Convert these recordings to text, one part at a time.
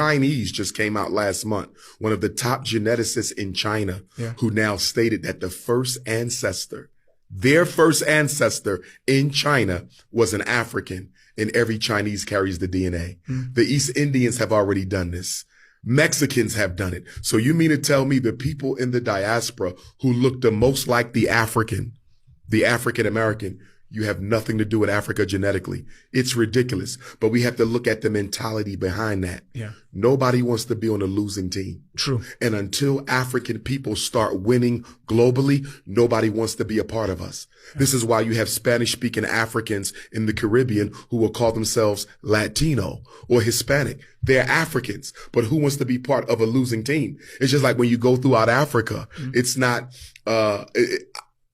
Chinese just came out last month. One of the top geneticists in China who now stated that their first ancestor in China was an African, and every Chinese carries the DNA. The East Indians have already done this. Mexicans have done it. So you mean to tell me the people in the diaspora who look the most like the African American, you have nothing to do with Africa genetically. It's ridiculous. But we have to look at the mentality behind that. Yeah. Nobody wants to be on a losing team. True. And until African people start winning globally, nobody wants to be a part of us. This is why you have Spanish-speaking Africans in the Caribbean who will call themselves Latino or Hispanic. They're Africans, but who wants to be part of a losing team? It's just like when you go throughout Africa, it's not,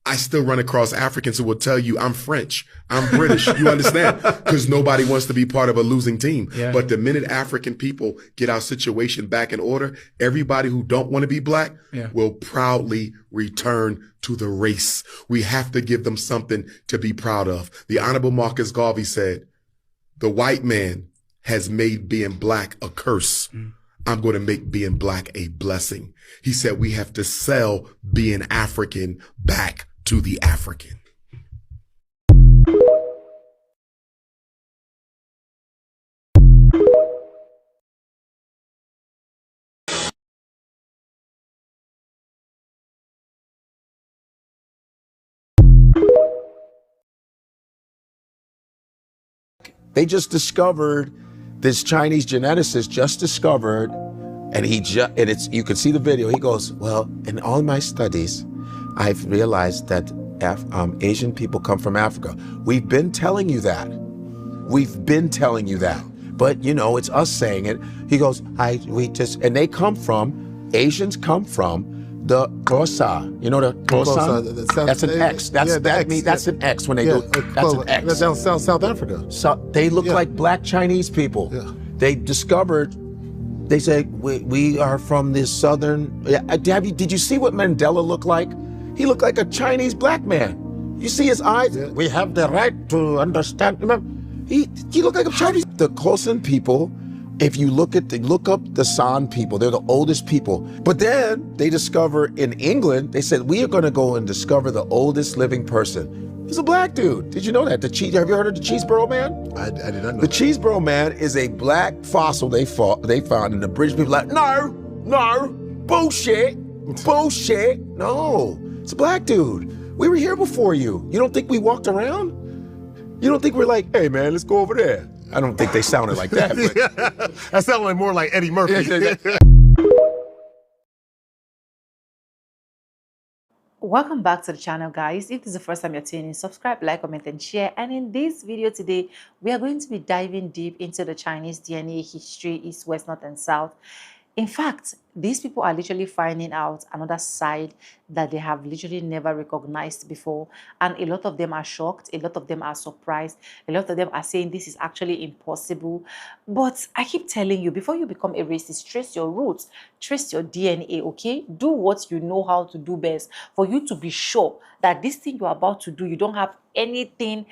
I still run across Africans who will tell you I'm French, I'm British. You understand? Because nobody wants to be part of a losing team. Yeah. But the minute African people get our situation back in order, everybody who don't want to be black will proudly return to the race. We have to give them something to be proud of. The Honorable Marcus Garvey said, the white man has made being black a curse. I'm going to make being black a blessing. He said we have to sell being African back to the African. They just discovered, this Chinese geneticist just discovered, and you can see the video. He goes, well, in all my studies, I've realized that Asian people come from Africa. We've been telling you that. We've been telling you that. But, you know, it's us saying it. He goes, and they come from, Asians come from the Xhosa. You know the Xhosa? That's an X. That's an X when they do. That's an X. That's down South Africa. So they look like black Chinese people. Yeah. They discovered. They say we are from the southern. Did you see what Mandela looked like? He looked like a Chinese black man. You see his eyes? Yeah. We have the right to understand. Remember, he looked like a Chinese. The Khoisan people, if you look up the San people, they're the oldest people. But then they discover in England, they said, we are going to go and discover the oldest living person. He's a black dude. Did you know that? Have you heard of the Cheeseboro Man? I did not know. The Cheeseboro Man is a black fossil they found, and the British people are like, no, bullshit. No, it's a black dude. We were here before you. You don't think we walked around? You don't think we're like, hey man, let's go over there? I don't think they sounded like that. But. That sounded more like Eddie Murphy. Welcome back to the channel, guys. If this is the first time you're tuning in, subscribe, like, comment, and share. And in this video today, we are going to be diving deep into the Chinese DNA history, East, West, North, and South. In fact, these people are literally finding out another side that they have literally never recognized before. And a lot of them are shocked. A lot of them are surprised. A lot of them are saying this is actually impossible. But I keep telling you, before you become a racist, trace your roots, trace your DNA, okay? Do what you know how to do best for you to be sure that this thing you're about to do, you don't have anything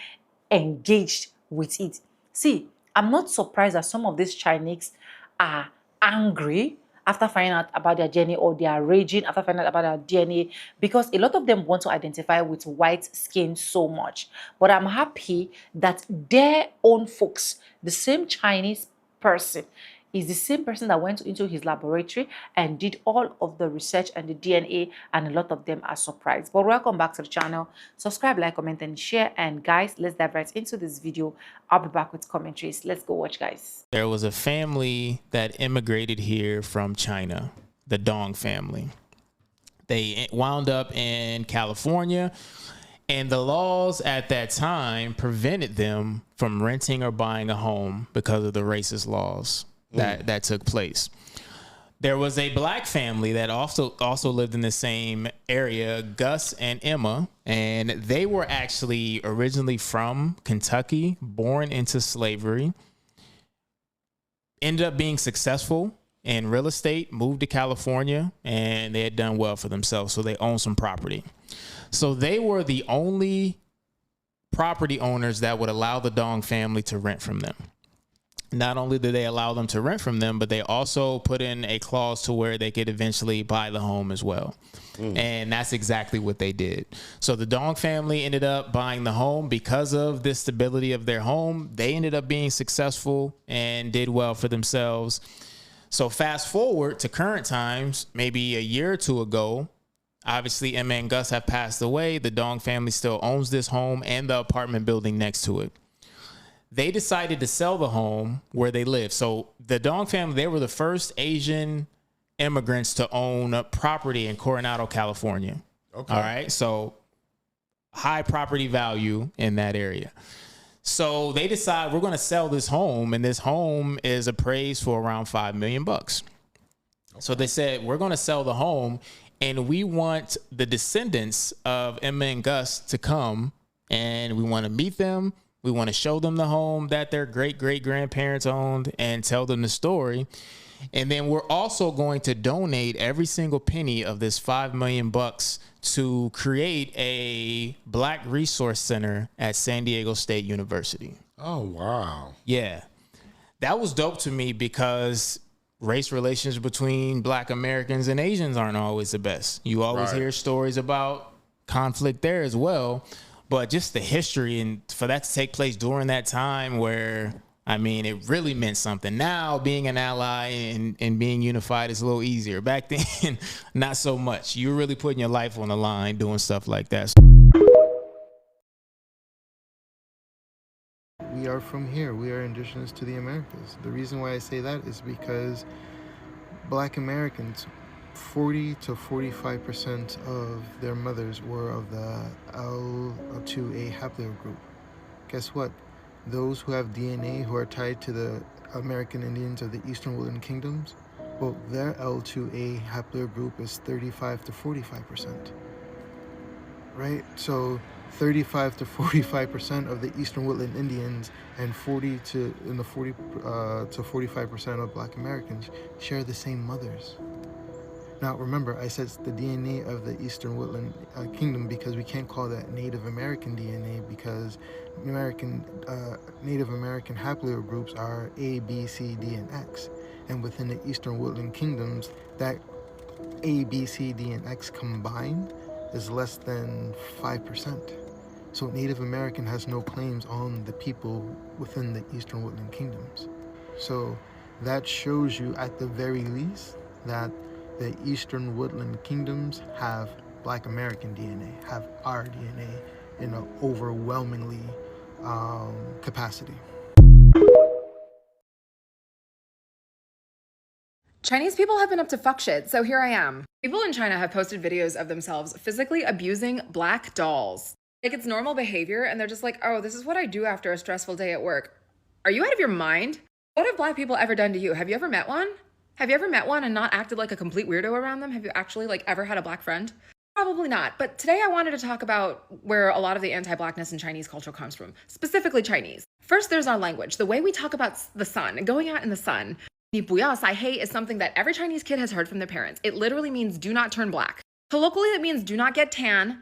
engaged with it. See, I'm not surprised that some of these Chinese are angry after finding out about their DNA, or they are raging after finding out about their DNA, because a lot of them want to identify with white skin so much. But I'm happy that their own folks, the same Chinese person, is the same person that went into his laboratory and did all of the research and the DNA, and a lot of them are surprised. But welcome back to the channel. Subscribe, like, comment, and share. And guys, let's dive right into this video. I'll be back with commentaries. Let's go watch, guys. There was a family that immigrated here from China, the Dong family. They wound up in California, and the laws at that time prevented them from renting or buying a home because of the racist laws that took place. There was a black family that also lived in the same area, Gus and Emma, and they were actually originally from Kentucky, born into slavery, ended up being successful in real estate, moved to California, and they had done well for themselves, so they owned some property. So they were the only property owners that would allow the Dong family to rent from them. not only did they allow them to rent from them, but they also put in a clause to where they could eventually buy the home as well. And that's exactly what they did. So the Dong family ended up buying the home because of the stability of their home. They ended up being successful and did well for themselves. So fast forward to current times, maybe a year or two ago, obviously Emma and Gus have passed away. The Dong family still owns this home and the apartment building next to it. They decided to sell the home where they live. So the Dong family, they were the first Asian immigrants to own a property in Coronado, California. Okay. All right. So high property value in that area. So they decide we're going to sell this home, and this home is appraised for around $5 million. Okay. So they said, we're going to sell the home, and we want the descendants of Emma and Gus to come, and we want to meet them. We want to show them the home that their great-great-grandparents owned and tell them the story. And then we're also going to donate every single penny of this $5 million to create a Black Resource Center at San Diego State University. Oh, wow. Yeah. That was dope to me because race relations between Black Americans and Asians aren't always the best. You always hear stories about conflict there as well. But just the history, and for that to take place during that time where, I mean, it really meant something. Now, being an ally and being unified is a little easier. Back then, not so much. You're really putting your life on the line doing stuff like that. We are from here. We are indigenous to the Americas. The reason why I say that is because Black Americans, 40 to 45% of their mothers were of the L2A haplogroup. Guess what? Those who have DNA who are tied to the American Indians of the Eastern Woodland Kingdoms, well, their L2A haplogroup is 35 to 45%. Right? So 35 to 45% of the Eastern Woodland Indians and 40 to 45% of Black Americans share the same mothers. Now, remember, I said it's the DNA of the Eastern Woodland Kingdom because we can't call that Native American DNA because Native American haplogroups are A, B, C, D, and X. And within the Eastern Woodland Kingdoms, that A, B, C, D, and X combined is less than 5%. So Native American has no claims on the people within the Eastern Woodland Kingdoms. So that shows you at the very least that the Eastern Woodland Kingdoms have Black American DNA, have our DNA in an overwhelmingly capacity. Chinese people have been up to fuck shit, so here I am. People in China have posted videos of themselves physically abusing Black dolls. Like, it's normal behavior, and they're just like, oh, this is what I do after a stressful day at work. Are you out of your mind? What have Black people ever done to you? Have you ever met one? Have you ever met one and not acted like a complete weirdo around them? Have you actually ever had a Black friend? Probably not. But today I wanted to talk about where a lot of the anti-Blackness in Chinese culture comes from, specifically Chinese. First, there's our language. The way we talk about the sun and going out in the sun. 你不要晒黑 is something that every Chinese kid has heard from their parents. It literally means do not turn black. Colloquially, it means do not get tan,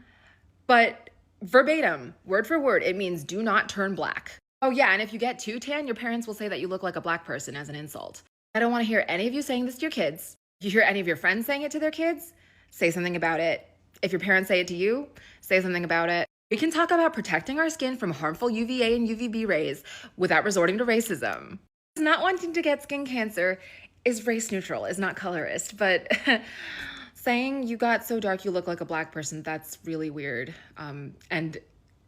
but verbatim, word for word, it means do not turn black. Oh yeah, and if you get too tan, your parents will say that you look like a Black person as an insult. I don't want to hear any of you saying this to your kids. If you hear any of your friends saying it to their kids, say something about it. If your parents say it to you, say something about it. We can talk about protecting our skin from harmful UVA and UVB rays without resorting to racism. Not wanting to get skin cancer is race neutral, is not colorist, but saying you got so dark you look like a Black person, that's really weird. And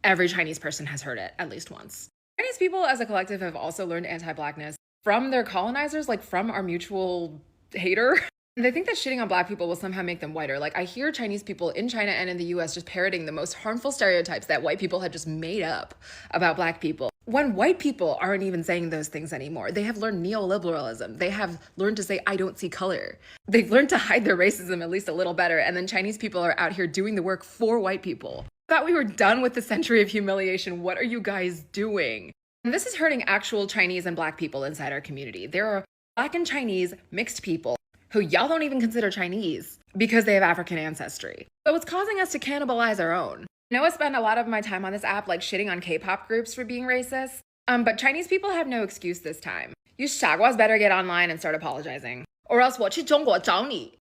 every Chinese person has heard it at least once. Chinese people as a collective have also learned anti-Blackness from their colonizers, from our mutual hater. They think that shitting on Black people will somehow make them whiter. I hear Chinese people in China and in the US just parroting the most harmful stereotypes that white people had just made up about Black people. When white people aren't even saying those things anymore, they have learned neoliberalism. They have learned to say, I don't see color. They've learned to hide their racism at least a little better. And then Chinese people are out here doing the work for white people. Thought we were done with the century of humiliation. What are you guys doing? And this is hurting actual Chinese and Black people inside our community. There are Black and Chinese mixed people who y'all don't even consider Chinese because they have African ancestry. But it's causing us to cannibalize our own. I know I spend a lot of my time on this app shitting on K-pop groups for being racist, but Chinese people have no excuse this time. You shaguas better get online and start apologizing. Or else 我去中国找你.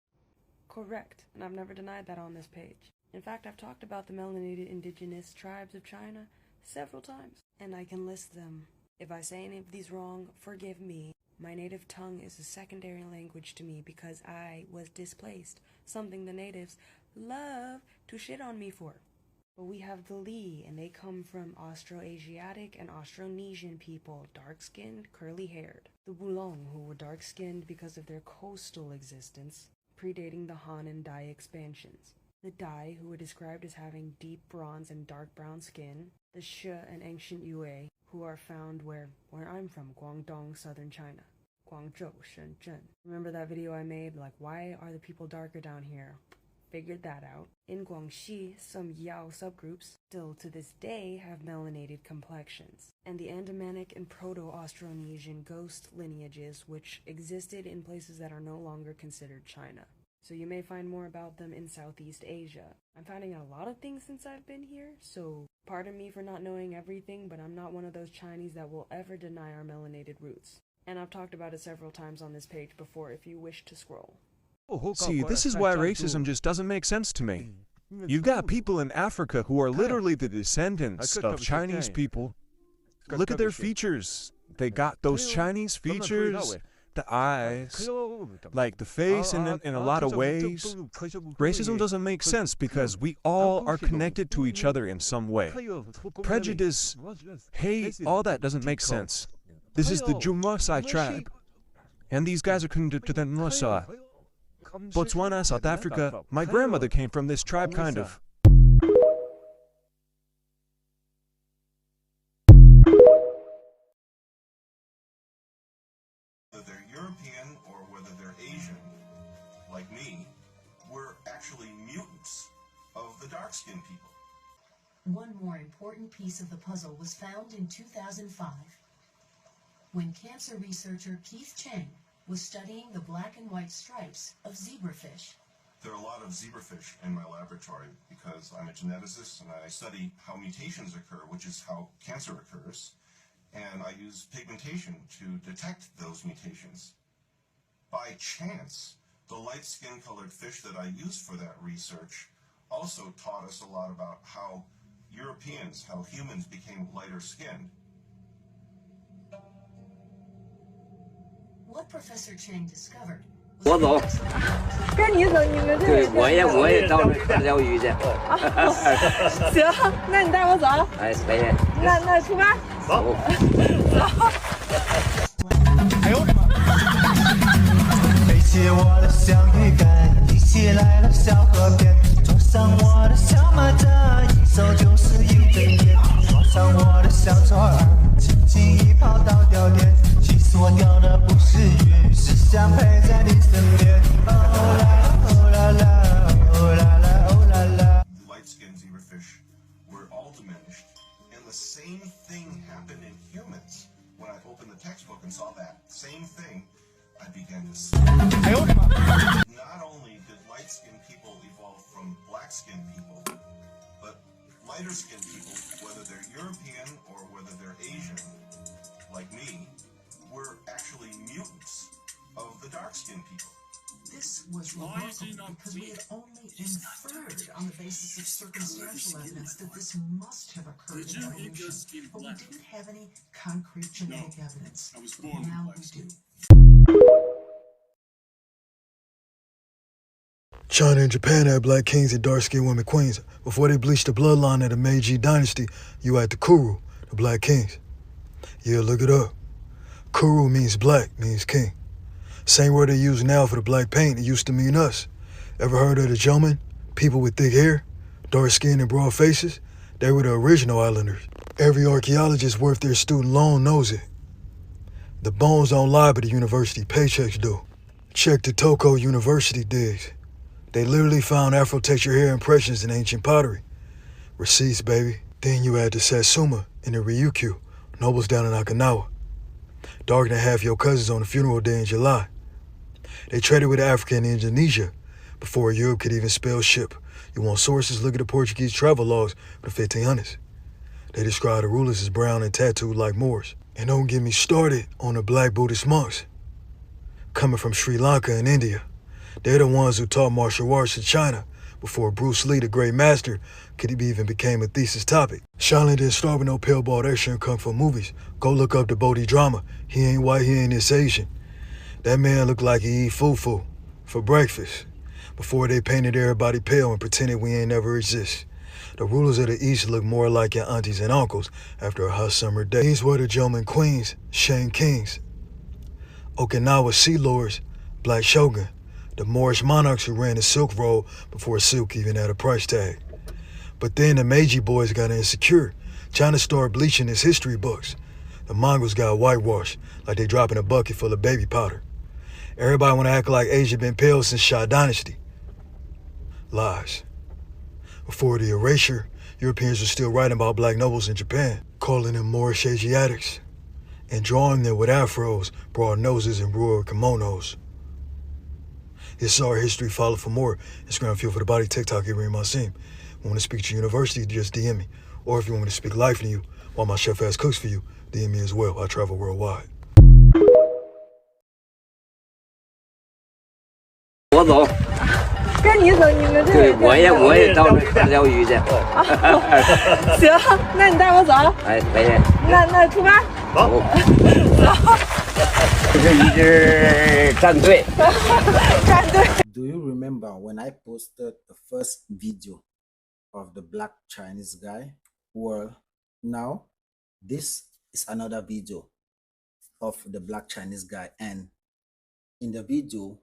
Correct, and I've never denied that on this page. In fact, I've talked about the melanated indigenous tribes of China several times, and I can list them. If I say any of these wrong, forgive me. My native tongue is a secondary language to me because I was displaced, something the natives love to shit on me for. But we have the Li, and they come from Austroasiatic and Austronesian people, dark-skinned, curly-haired. The Wulong, who were dark-skinned because of their coastal existence, predating the Han and Dai expansions. The Dai, who were described as having deep bronze and dark brown skin. The Shi and ancient Yue, who are found where I'm from, Guangdong, southern China. Guangzhou, Shenzhen. Remember that video I made, like, why are the people darker down here? Figured that out. In Guangxi, some Yao subgroups still to this day have melanated complexions. And the Andamanic and Proto-Austronesian ghost lineages which existed in places that are no longer considered China. So you may find more about them in Southeast Asia. I'm finding out a lot of things since I've been here, so pardon me for not knowing everything, but I'm not one of those Chinese that will ever deny our melanated roots. And I've talked about it several times on this page before if you wish to scroll. See, this is why racism just doesn't make sense to me. You've got people in Africa who are literally the descendants of Chinese people. Look at their features. They got those Chinese features, the eyes, like the face in a lot of ways. Racism doesn't make sense because we all are connected to each other in some way. Prejudice, hate, all that doesn't make sense. This is the Jumasai tribe, and these guys are connected to the Nusa. Botswana, South Africa. My grandmother came from this tribe, kind of. Whether they're European or whether they're Asian, like me, we're actually mutants of the dark-skinned people. One more important piece of the puzzle was found in 2005, when cancer researcher Keith Chang was studying the black and white stripes of zebrafish. There are a lot of zebrafish in my laboratory because I'm a geneticist and I study how mutations occur, which is how cancer occurs, and I use pigmentation to detect those mutations. By chance, the light skin-colored fish that I used for that research also taught us a lot about how Europeans, how humans became lighter skinned. What Professor Chang discovered 我走，跟你走，你们对，我也到那看钓鱼去。行，那你带我走。哎，可以。那出发。走。哎呦我的妈！背起我的小鱼干，一起来到小河边，装上我的小马扎，一手就是一整天，装上我的小船儿，轻轻一跑到钓点。 我钓的不是鱼，是想陪在你身边。Oh la la, oh la la, oh la la. The light-skinned zebrafish were all diminished, and the same thing happened in humans. When I opened the textbook and saw that same thing, I began to see. Not only did light-skinned people evolve from black-skinned people, but lighter-skinned people, whether they're European or whether they're Asian, like me, were actually mutants of the dark-skinned people. This was remarkable because we had only inferred on the basis of circumstantial evidence that this must have occurred in evolution, but we didn't have any concrete genetic evidence. Now we do. China and Japan had black kings and dark-skinned women queens. Before they bleached the bloodline of the Meiji dynasty, you had the Kuru, the black kings. Yeah, look it up. Kuru means black, means king. Same word they use now for the black paint, it used to mean us. Ever heard of the Jomon? People with thick hair, dark skin and broad faces? They were the original islanders. Every archaeologist worth their student loan knows it. The bones don't lie, but the university paychecks do. Check the Toko University digs. They literally found Afro-texture hair impressions in ancient pottery. Receipts, baby. Then you add the Satsuma and the Ryukyu, nobles down in Okinawa. Darker than half your cousins on the funeral day in July. They traded with Africa and Indonesia before Europe could even spell ship. You want sources? Look at the Portuguese travel logs from the 1500s. They describe the rulers as brown and tattooed like Moors. And don't get me started on the black Buddhist monks coming from Sri Lanka and India. They're the ones who taught martial arts in China before Bruce Lee, the great master, could even became a thesis topic. Shaolin didn't start with no pale-balled action kung fu movies. Go look up the Bodhi drama. He ain't white, he ain't this Asian. That man looked like he eat fufu for breakfast before they painted everybody pale and pretended we ain't never exist. The rulers of the East look more like your aunties and uncles after a hot summer day. These were the Joman queens, Shang kings, Okinawa sea lords, black shogun, the Moorish monarchs who ran the Silk Road before silk even had a price tag. But then the Meiji boys got insecure. China started bleaching its history books. The Mongols got whitewashed like they dropping a bucket full of baby powder. Everybody want to act like Asia been pale since Shah Dynasty. Lies. Before the erasure, Europeans were still writing about black nobles in Japan, calling them Moorish Asiatics, and drawing them with afros, broad noses, and rural kimonos. This is our history. Follow for more. Instagram Fuel for the Body, TikTok, Ibrahim Asim. Want to speak to university, just DM me. Or if you want me to speak life to you while my chef ass cooks for you, DM me as well. I travel worldwide. 我走，跟你走，你们这对，个我也到那看钓鱼去。行，那你带我走。哎，可以。那出发。好。这一支战队。战队。Do you remember when I posted the first video of the black Chinese guy? Well, now this is another video of the black Chinese guy, and in the video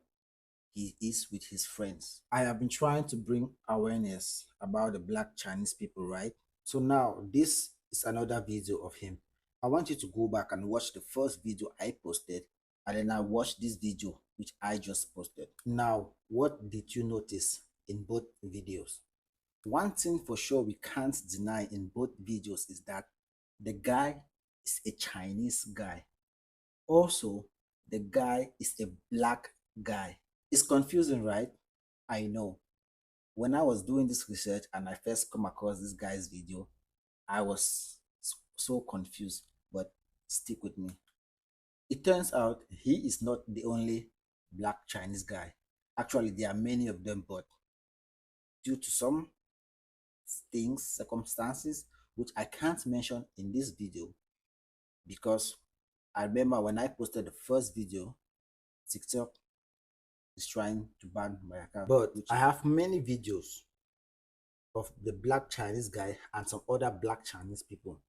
he is with his friends. I have been trying to bring awareness about the black Chinese people, right? So now this is another video of him. I want you to go back and watch the first video I posted, and then I watch this video which I just posted. Now, what did you notice in both videos? One thing for sure we can't deny in both videos is that the guy is a Chinese guy. Also, the guy is a black guy. It's confusing, right? I know. When I was doing this research and I first come across this guy's video, I was so confused, but stick with me. It turns out he is not the only black Chinese guy. Actually, there are many of them, but due to some things, circumstances, which I can't mention in this video, because I remember when I posted the first video, TikTok is trying to ban my account. But I have many videos of the black Chinese guy and some other black Chinese people,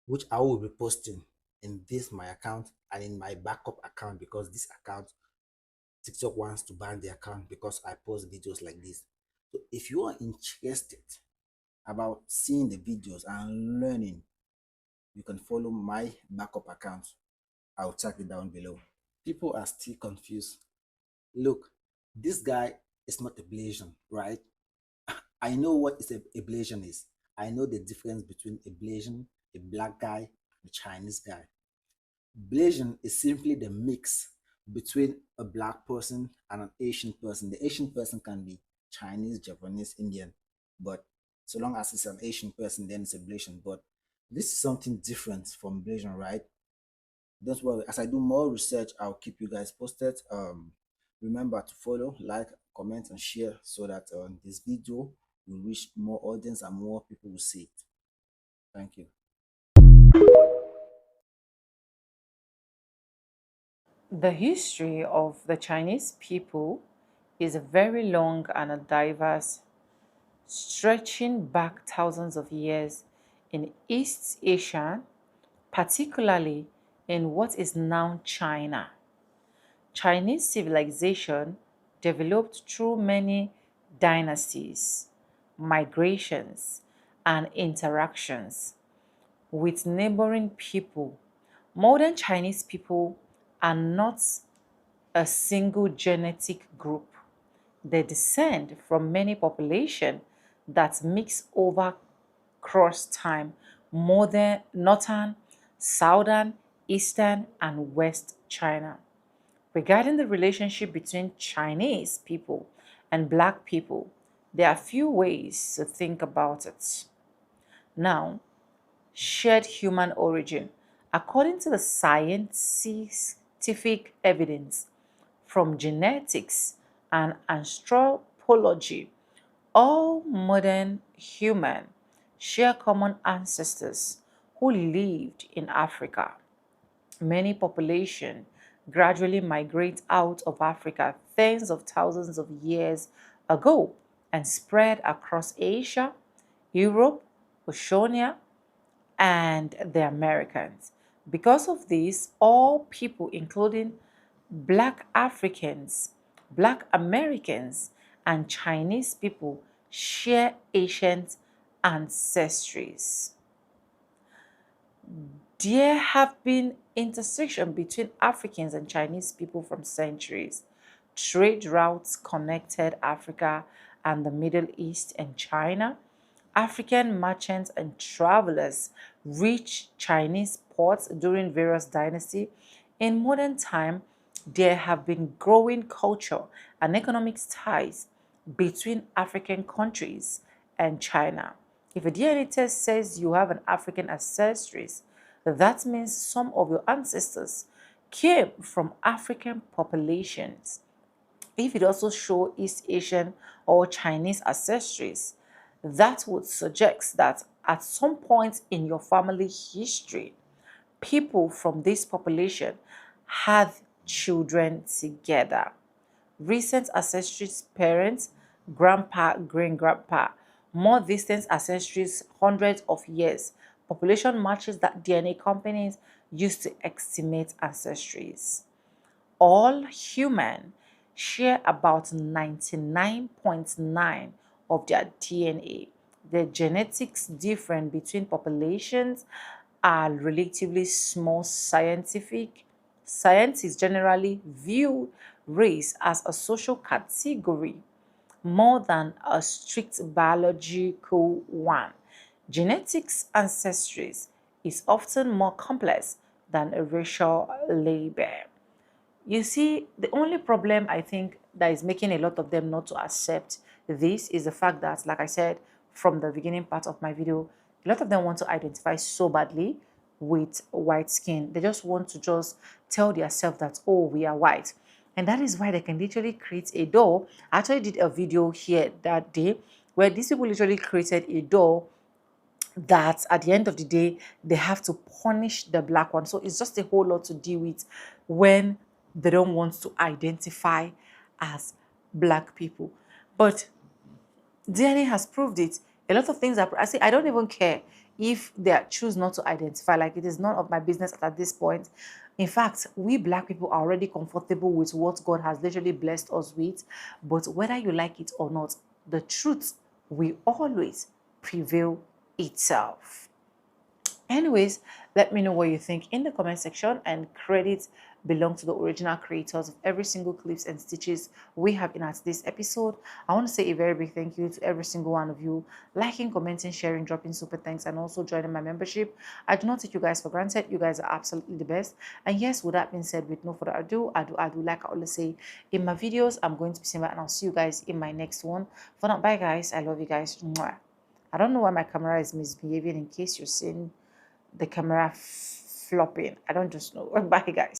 which I will be posting in this my account and in my backup account, because this account TikTok wants to ban the account because I post videos like this. So if you are interested about seeing the videos and learning, you can follow my backup account. I'll tag it down below. People are still confused. Look, this guy is not a Blasian, right? I know what a Blasian is. I know the difference between a Blasian, a black guy, a Chinese guy. Blasian is simply the mix between a black person and an Asian person. The Asian person can be Chinese, Japanese, Indian, but so long as it's an Asian person, then it's a Blasian. But this is something different from Blasian, right? Don't worry, as I do more research, I'll keep you guys posted. Remember to follow, like, comment, and share so that this video will reach more audience and more people will see it. Thank you. The history of the Chinese people is very long and diverse, stretching back thousands of years in East Asia, particularly in what is now China. Chinese civilization developed through many dynasties, migrations, and interactions with neighboring people. Modern Chinese people are not a single genetic group. They descend from many populations that mix over cross time, northern, southern, eastern, and west China. Regarding the relationship between Chinese people and black people, there are a few ways to think about it. Now, shared human origin. According to the scientific evidence from genetics and anthropology, all modern humans share common ancestors who lived in Africa. Many populations gradually migrate out of Africa tens of thousands of years ago and spread across Asia, Europe, Oceania, and the Americans. Because of this, all people, including Black Africans, Black Americans, and Chinese people, share ancient ancestries. There have been intersection between Africans and Chinese people from centuries. Trade routes connected Africa and the Middle East and China. African merchants and travelers reached Chinese ports during various dynasties. In modern time, there have been growing culture and economic ties between African countries and China. If a DNA test says you have an African ancestries, that means some of your ancestors came from African populations. If it also shows East Asian or Chinese ancestries, that would suggest that at some point in your family history, people from this population had children together. Recent ancestries, parents, grandpa, great-grandpa, more distant ancestries, hundreds of years. Population matches that DNA companies use to estimate ancestries. All humans share about 99.9 of their DNA. The genetics difference between populations are relatively small. Scientists generally view race as a social category more than a strict biological one. Genetics ancestries is often more complex than a racial label. You see, the only problem I think that is making a lot of them not to accept this is the fact that, like I said from the beginning part of my video, a lot of them want to identify so badly with white skin. They just want to just tell themselves that, oh, we are white. And that is why they can literally create a doll. I actually did a video here that day where these people literally created a doll that at the end of the day, they have to punish the black one. So it's just a whole lot to deal with when they don't want to identify as black people. But DNA has proved it. A lot of things are, I say, I don't even care if they choose not to identify. Like, it is none of my business at this point. In fact, we black people are already comfortable with what God has literally blessed us with. But whether you like it or not, the truth will always prevail itself. Anyways, let me know what you think in the comment section, and credits belong to the original creators of every single clips and stitches we have in at this episode. I want to say a very big thank you to every single one of you liking, commenting, sharing, dropping super thanks, and also joining my membership. I do not take you guys for granted. You guys are absolutely the best. And yes, with that being said, with no further ado, I do like I always say in my videos, I'm going to be saying that, and I'll see you guys in my next one. For now, bye guys. I love you guys. Mwah. I don't know why my camera is misbehaving, in case you're seeing the camera flopping. I don't just know. Bye guys.